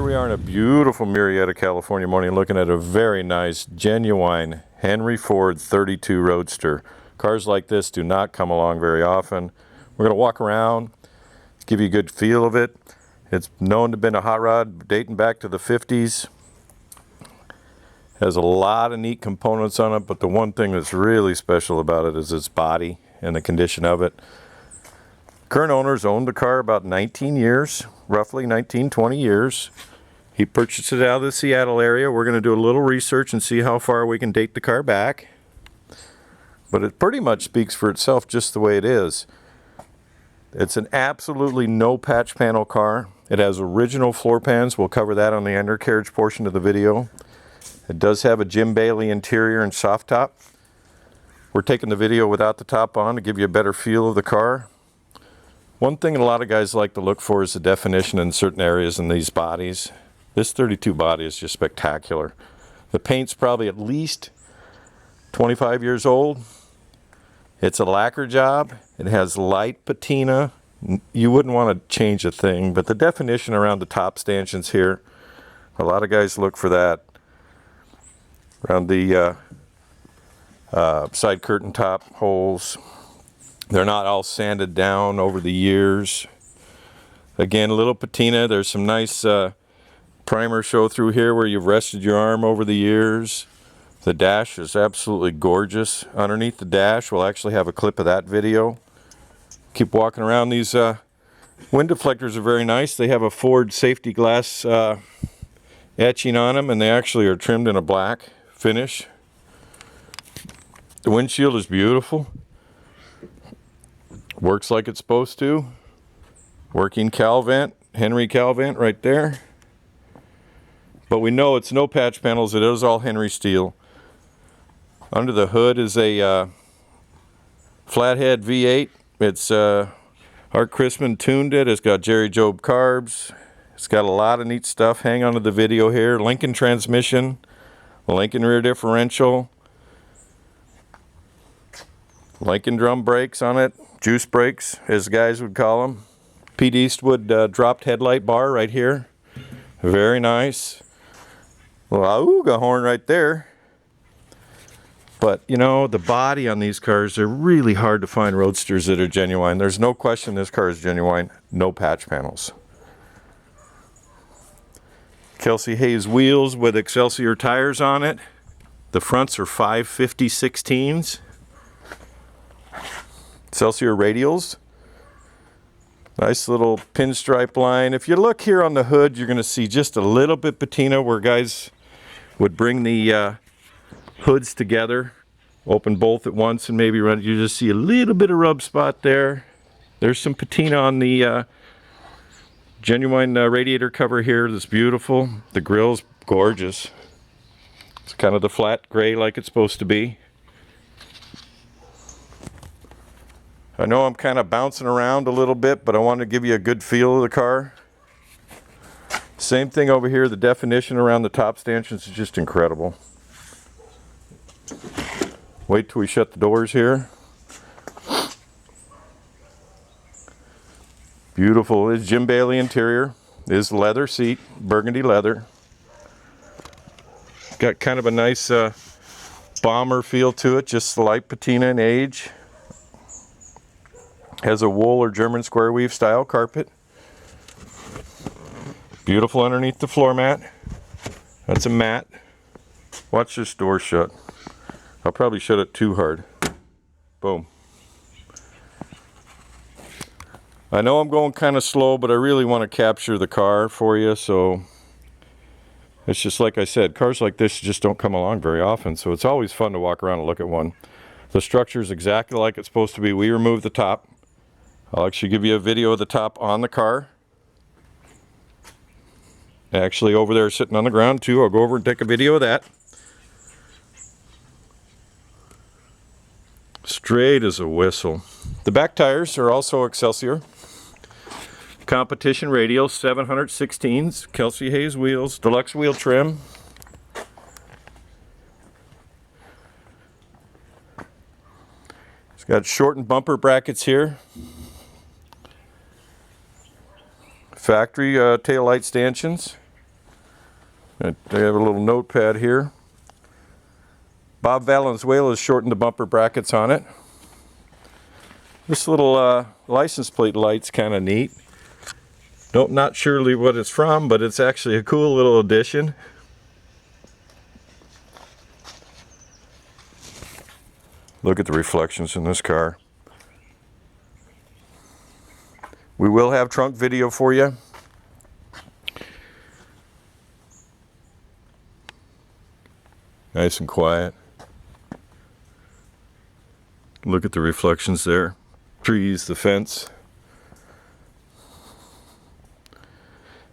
we are in a beautiful Murrieta, California morning looking at a very nice, genuine Henry Ford 32 Roadster. Cars like this do not come along very often. We're going to walk around, give you a good feel of it. It's known to have been a hot rod dating back to the 50s. Has a lot of neat components on it, but the one thing that's really special about it is its body and the condition of it. Current owners owned the car about 19 years, roughly 19, 20 years. He purchased it out of the Seattle area. We're going to do a little research and see how far we can date the car back. But it pretty much speaks for itself just the way it is. It's an absolutely no patch panel car. It has original floor pans. We'll cover that on the undercarriage portion of the video. It does have a Jim Bailey interior and soft top. We're taking the video without the top on to give you a better feel of the car. One thing a lot of guys like to look for is the definition in certain areas in these bodies. This 32 body is just spectacular. The paint's probably at least 25 years old. It's a lacquer job. It has light patina. You wouldn't want to change a thing, but the definition around the top stanchions here, a lot of guys look for that. Around the side curtain top holes. They're not all sanded down over the years. Again, a little patina. There's some nice primer show through here where you've rested your arm over the years. The dash is absolutely gorgeous. Underneath the dash, we'll actually have a clip of that video. Keep walking around. These wind deflectors are very nice. They have a Ford safety glass etching on them, and they actually are trimmed in a black finish. The windshield is beautiful. Works like it's supposed to. Working cowl vent, Henry cowl vent right there. But we know it's no patch panels. It is all Henry steel. Under the hood is a flathead V8. It's Art Chrisman tuned it. It's got Jerry Job carbs. It's got a lot of neat stuff. Hang on to the video here. Lincoln transmission, Lincoln rear differential, Lincoln drum brakes on it. Juice brakes, as guys would call them. Pete Eastwood dropped headlight bar right here. Very nice. Little auga horn right there. But, you know, the body on these cars, they're really hard to find roadsters that are genuine. There's no question this car is genuine. No patch panels. Kelsey Hayes wheels with Excelsior tires on it. The fronts are 550 16s. Excelsior radials. Nice little pinstripe line. If you look here on the hood, you're going to see just a little bit patina where guys would bring the hoods together, open both at once and maybe run. You just see a little bit of rub spot there. There's some patina on the genuine radiator cover here. That's beautiful. The grill's gorgeous. It's kind of the flat gray like it's supposed to be. I know I'm kind of bouncing around a little bit, but I want to give you a good feel of the car. Same thing over here. The definition around the top stanchions is just incredible. Wait till we shut the doors here. Beautiful. It's Jim Bailey interior. Is leather seat, burgundy leather. Got kind of a nice bomber feel to it, just the light patina and age. Has a wool or German square weave style carpet. Beautiful underneath the floor mat. That's a mat. Watch this door shut. I'll probably shut it too hard. Boom. I know I'm going kind of slow, but I really want to capture the car for you, so it's just like I said, cars like this just don't come along very often, so it's always fun to walk around and look at one. The structure is exactly like it's supposed to be. We removed the top. I'll actually give you a video of the top on the car. Actually over there sitting on the ground too. I'll go over and take a video of that. Straight as a whistle. The back tires are also Excelsior. Competition radial, 716s. Kelsey Hayes wheels. Deluxe wheel trim. It's got shortened bumper brackets here. Factory tail light stanchions. I have a little notepad here. Bob Valenzuela has shortened the bumper brackets on it. This little license plate light's kind of neat. Not surely what it's from, but it's actually a cool little addition. Look at the reflections in this car. We will have trunk video for you. Nice and quiet. Look at the reflections there. Trees, the fence.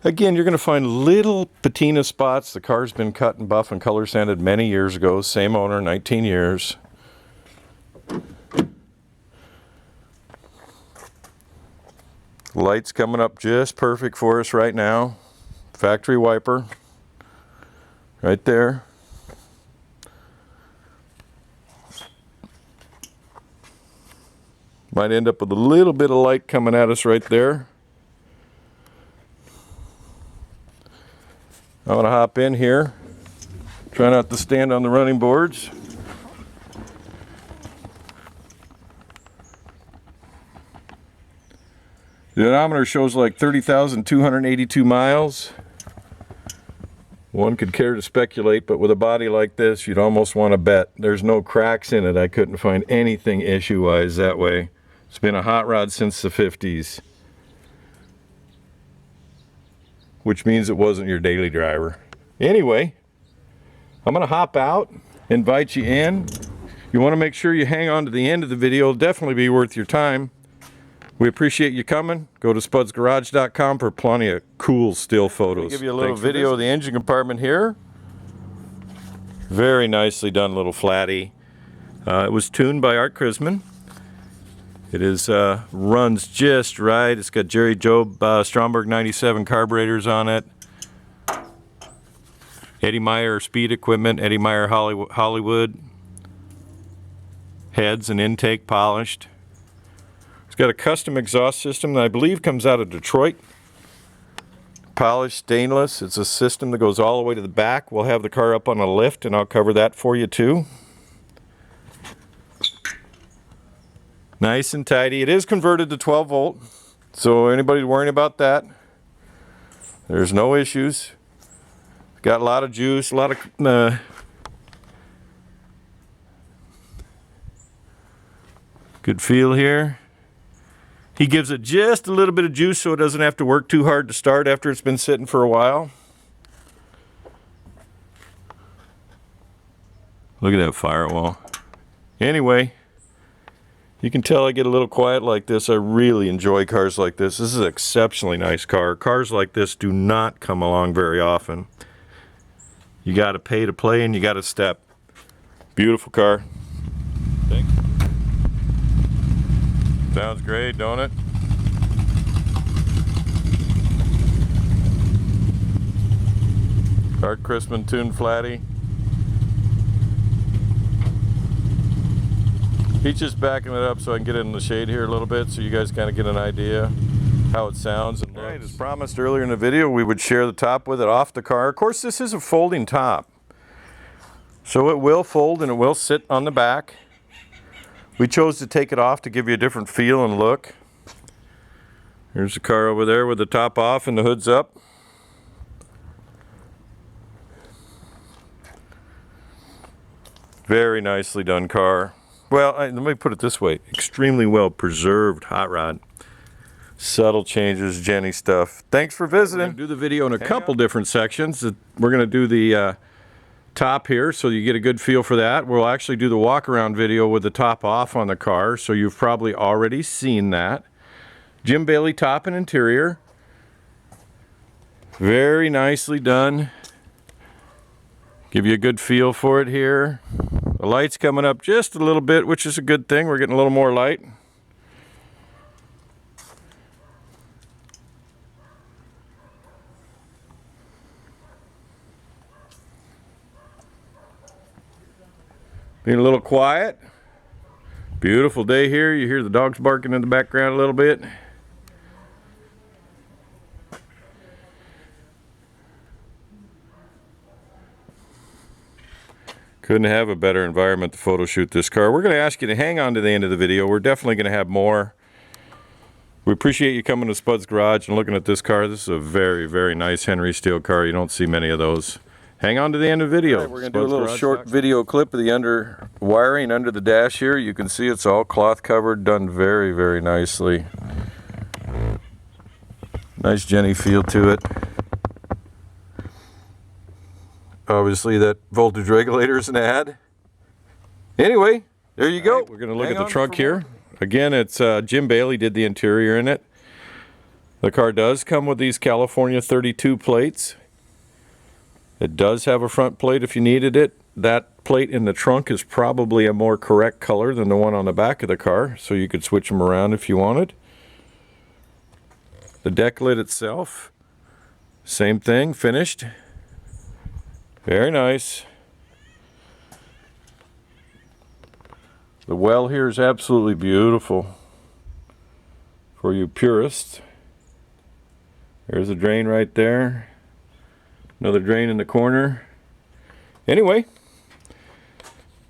Again, you're going to find little patina spots. The car's been cut and buff and color sanded many years ago. Same owner, 19 years. Lights coming up just perfect for us right now. Factory wiper. Right there. Might end up with a little bit of light coming at us right there. I'm going to hop in here. Try not to stand on the running boards. The odometer shows like 30,282 miles. One could care to speculate, but with a body like this, you'd almost want to bet. There's no cracks in it. I couldn't find anything issue-wise that way. It's been a hot rod since the 50s. Which means it wasn't your daily driver. Anyway, I'm going to hop out, invite you in. You want to make sure you hang on to the end of the video. It'll definitely be worth your time. We appreciate you coming. Go to spudsgarage.com for plenty of cool still photos. I'll give you a little video of the engine compartment here. Very nicely done little flatty. It was tuned by Art Chrisman. It is runs just right. It's got Jerry Job Stromberg 97 carburetors on it. Eddie Meyer speed equipment, Eddie Meyer Hollywood. Heads and intake polished. It's got a custom exhaust system that I believe comes out of Detroit. Polished stainless. It's a system that goes all the way to the back. We'll have the car up on a lift and I'll cover that for you too. Nice and tidy. It is converted to 12 volt, so anybody worrying about that, there's no issues. Got a lot of juice, a lot of good feel here. He gives it just a little bit of juice so it doesn't have to work too hard to start after it's been sitting for a while. Look at that firewall. Anyway, you can tell I get a little quiet like this. I really enjoy cars like this. This is an exceptionally nice car. Cars like this do not come along very often. You got to pay to play and you got to step. Beautiful car. Thanks. Sounds great, don't it? Art Chrisman tuned flatty. He's just backing it up so I can get it in the shade here a little bit so you guys kind of get an idea how it sounds and looks. All right, as promised earlier in the video, we would share the top with it off the car. Of course, this is a folding top, so it will fold and it will sit on the back. We chose to take it off to give you a different feel and look. Here's the car over there with the top off and the hood's up. Very nicely done car. Well, let me put it this way. Extremely well preserved hot rod. Subtle changes, Jenny stuff. Thanks for visiting. We're going to do the video in a couple different sections. We're going to do the top here so you get a good feel for that. We'll actually do the walk around video with the top off on the car, so you've probably already seen that. Jim Bailey top and interior. Very nicely done. Give you a good feel for it here. The light's coming up just a little bit, which is a good thing. We're getting a little more light. Being a little quiet. Beautiful day here. You hear the dogs barking in the background a little bit. Couldn't have a better environment to photo shoot this car. We're going to ask you to hang on to the end of the video. We're definitely going to have more. We appreciate you coming to Spud's Garage and looking at this car. This is a very, very nice Henry Steel car. You don't see many of those. Hang on to the end of the video. Right, we're going to do a little short video clip of the under wiring under the dash here. You can see it's all cloth covered, done very, very nicely. Nice Jenny feel to it. Obviously that voltage regulator is an ad. Anyway, there you go. Right, we're going to look at the trunk here. Again, it's Jim Bailey did the interior in it. The car does come with these California 32 plates. It does have a front plate if you needed it. That plate in the trunk is probably a more correct color than the one on the back of the car, so you could switch them around if you wanted. The deck lid itself, same thing, finished. Very nice. The well here is absolutely beautiful for you purists. There's a drain right there. Another drain in the corner. Anyway,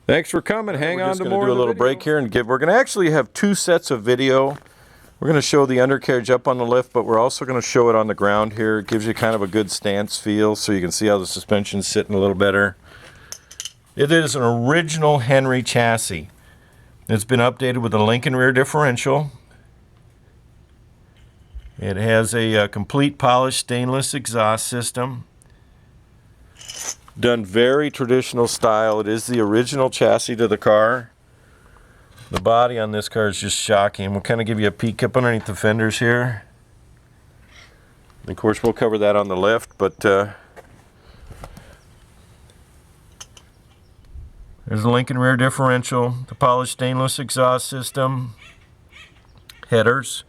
thanks for coming. Hang on to more. We're just going to do a little break here and we're going to actually have two sets of video. We're going to show the undercarriage up on the lift, but we're also going to show it on the ground here. It gives you kind of a good stance feel so you can see how the suspension's sitting a little better. It is an original Henry chassis. It's been updated with a Lincoln rear differential. It has a complete polished stainless exhaust system. Done very traditional style. It is the original chassis to the car. The body on this car is just shocking. We'll kind of give you a peek up underneath the fenders here. And of course, we'll cover that on the lift, but there's a Lincoln rear differential, the polished stainless exhaust system, headers.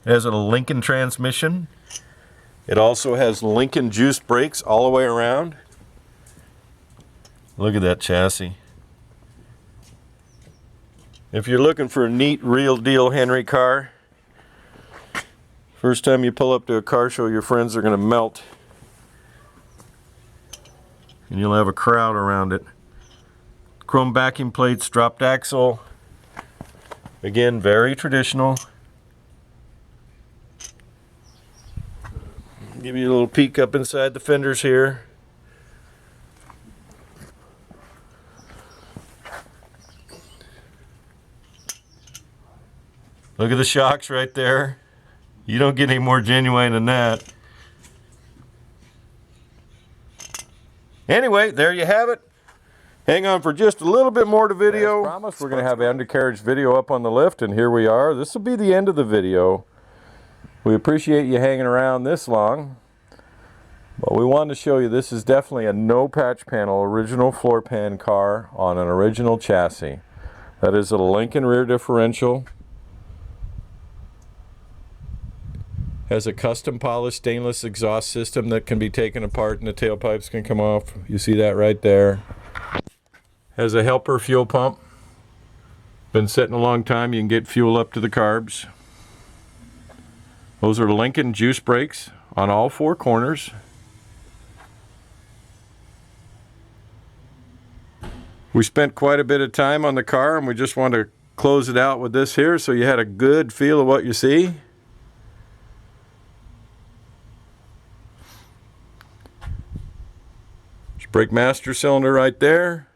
It has a Lincoln transmission. It also has Lincoln juice brakes all the way around. Look at that chassis. If you're looking for a neat, real deal Henry car, first time you pull up to a car show, your friends are going to melt. And you'll have a crowd around it. Chrome backing plates, dropped axle. Again, very traditional. Give you a little peek up inside the fenders here. Look at the shocks right there. You don't get any more genuine than that. Anyway, there you have it. Hang on for just a little bit more to video. As promised, we're going to have an undercarriage video up on the lift, and here we are. This will be the end of the video. We appreciate you hanging around this long. But we wanted to show you this is definitely a no patch panel original floor pan car on an original chassis. That is a Lincoln rear differential. Has a custom polished stainless exhaust system that can be taken apart and the tailpipes can come off. You see that right there. Has a helper fuel pump. Been sitting a long time. You can get fuel up to the carbs. Those are Lincoln juice brakes on all four corners. We spent quite a bit of time on the car and we just wanted to close it out with this here so you had a good feel of what you see. Brake master cylinder right there.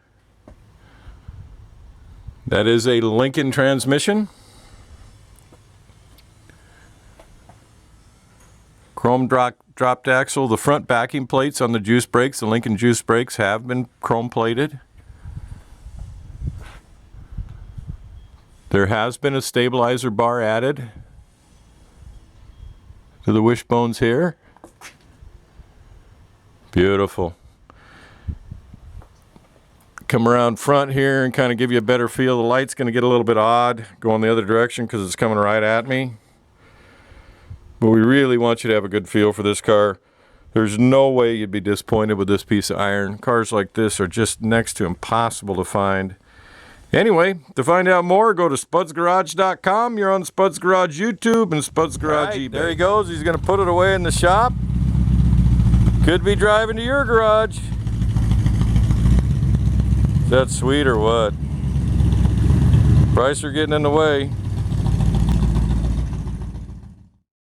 That is a Lincoln transmission. Chrome dropped axle. The front backing plates on the juice brakes, the Lincoln juice brakes, have been chrome plated. There has been a stabilizer bar added to the wishbones here. Beautiful. Come around front here and kind of give you a better feel. The light's going to get a little bit odd going the other direction because it's coming right at me. But we really want you to have a good feel for this car. There's no way you'd be disappointed with this piece of iron. Cars like this are just next to impossible to find. Anyway, to find out more, go to spudsgarage.com. You're on Spud's Garage YouTube and Spud's Garage eBay. There he goes. He's going to put it away in the shop. Could be driving to your garage. Is that sweet or what? Price are getting in the way.